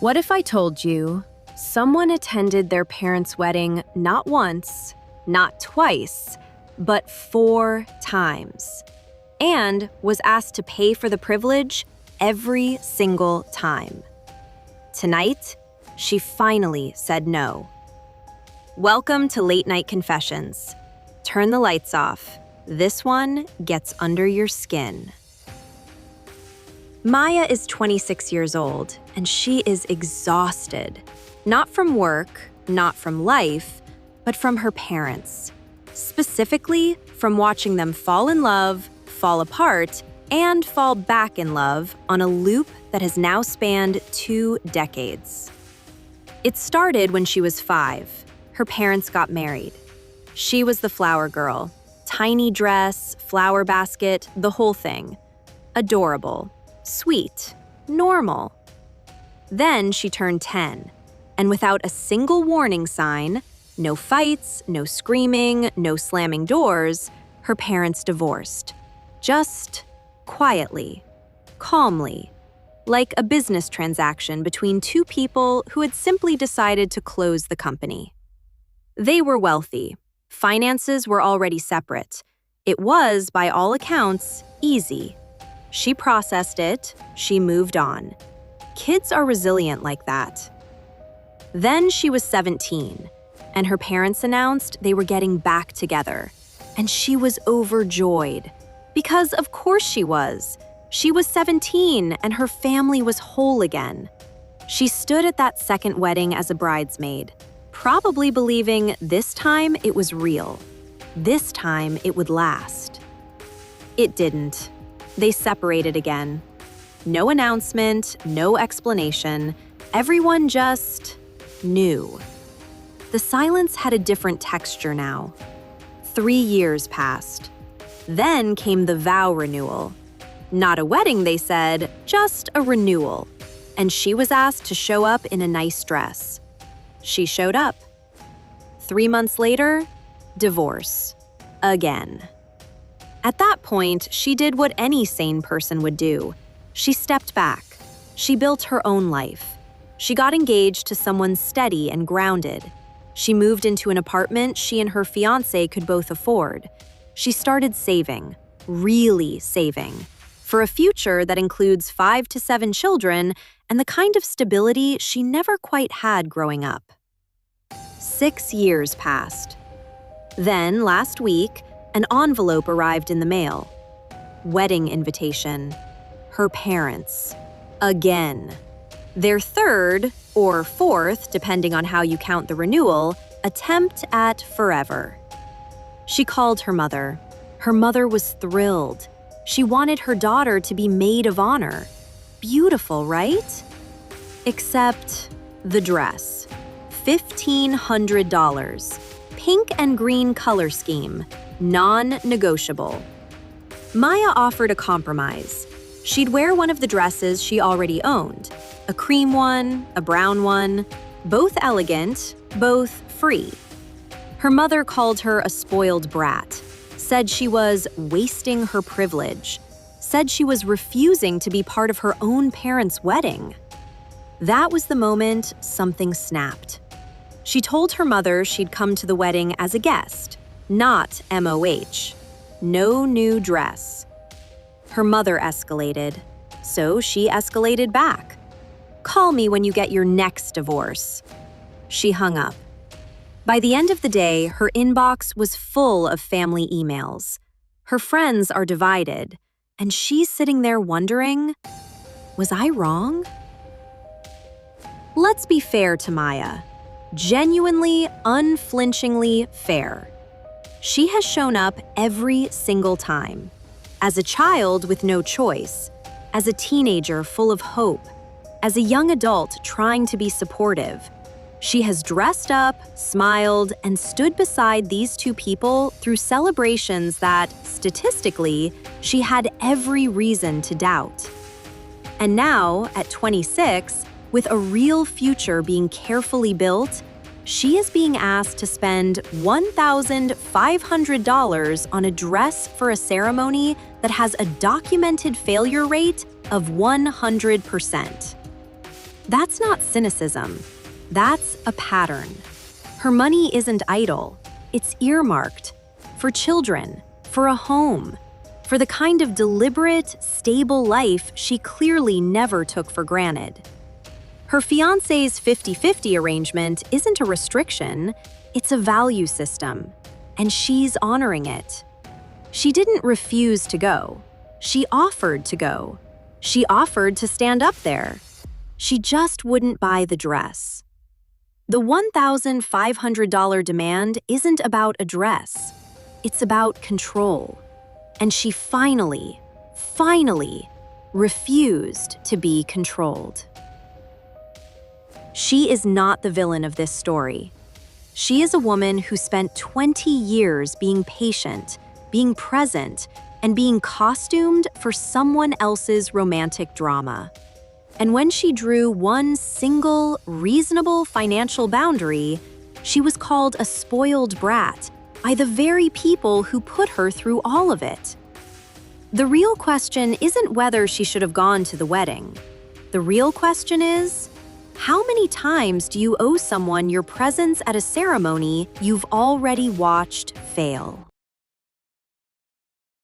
What if I told you someone attended their parents' wedding not once, not twice, but 4 times, and was asked to pay for the privilege every single time? Tonight, she finally said no. Welcome to Late Night Confessions. Turn the lights off. This one gets under your skin. Maya is 26 years old, and she is exhausted. Not from work, not from life, but from her parents. Specifically, from watching them fall in love, fall apart, and fall back in love on a loop that has now spanned 2 decades. It started when she was 5. Her parents got married. She was the flower girl. Tiny dress, flower basket, the whole thing. Adorable. Sweet, normal. Then she turned 10, and without a single warning sign, no fights, no screaming, no slamming doors, her parents divorced. Just quietly, calmly, like a business transaction between 2 people who had simply decided to close the company. They were wealthy. Finances were already separate. It was, by all accounts, easy. She processed it, she moved on. Kids are resilient like that. Then she was 17, and her parents announced they were getting back together. And she was overjoyed. Because of course she was. She was 17, and her family was whole again. She stood at that second wedding as a bridesmaid, probably believing this time it was real. This time it would last. It didn't. They separated again. No announcement, no explanation. Everyone just knew. The silence had a different texture now. 3 years passed. Then came the vow renewal. Not a wedding, they said, just a renewal. And she was asked to show up in a nice dress. She showed up. 3 months later, divorce. Again. At that point, she did what any sane person would do. She stepped back. She built her own life. She got engaged to someone steady and grounded. She moved into an apartment she and her fiancé could both afford. She started saving, really saving, for a future that includes 5 to 7 children and the kind of stability she never quite had growing up. 6 years passed. Then, last week, an envelope arrived in the mail. Wedding invitation. Her parents. Again. Their third, or fourth, depending on how you count the renewal, attempt at forever. She called her mother. Her mother was thrilled. She wanted her daughter to be maid of honor. Beautiful, right? Except the dress. $1,500. Pink and green color scheme. Non-negotiable. Maya offered a compromise. She'd wear one of the dresses she already owned. A cream one, a brown one. Both elegant, both free. Her mother called her a spoiled brat. Said she was wasting her privilege. Said she was refusing to be part of her own parents' wedding. That was the moment something snapped. She told her mother she'd come to the wedding as a guest, not MOH. No new dress. Her mother escalated, so she escalated back. Call me when you get your next divorce. She hung up. By the end of the day, her inbox was full of family emails. Her friends are divided, and she's sitting there wondering, was I wrong? Let's be fair to Maya. Genuinely, unflinchingly fair. She has shown up every single time. As a child with no choice, as a teenager full of hope, as a young adult trying to be supportive. She has dressed up, smiled, and stood beside these 2 people through celebrations that, statistically, she had every reason to doubt. And now, at 26, with a real future being carefully built, she is being asked to spend $1,500 on a dress for a ceremony that has a documented failure rate of 100%. That's not cynicism. That's a pattern. Her money isn't idle. It's earmarked for children, for a home, for the kind of deliberate, stable life she clearly never took for granted. Her fiancé's 50-50 arrangement isn't a restriction, it's a value system, and she's honoring it. She didn't refuse to go. She offered to go. She offered to stand up there. She just wouldn't buy the dress. The $1,500 demand isn't about a dress. It's about control. And she finally refused to be controlled. She is not the villain of this story. She is a woman who spent 20 years being patient, being present, and being costumed for someone else's romantic drama. And when she drew one single, reasonable financial boundary, she was called a spoiled brat by the very people who put her through all of it. The real question isn't whether she should have gone to the wedding. The real question is, how many times do you owe someone your presence at a ceremony you've already watched fail?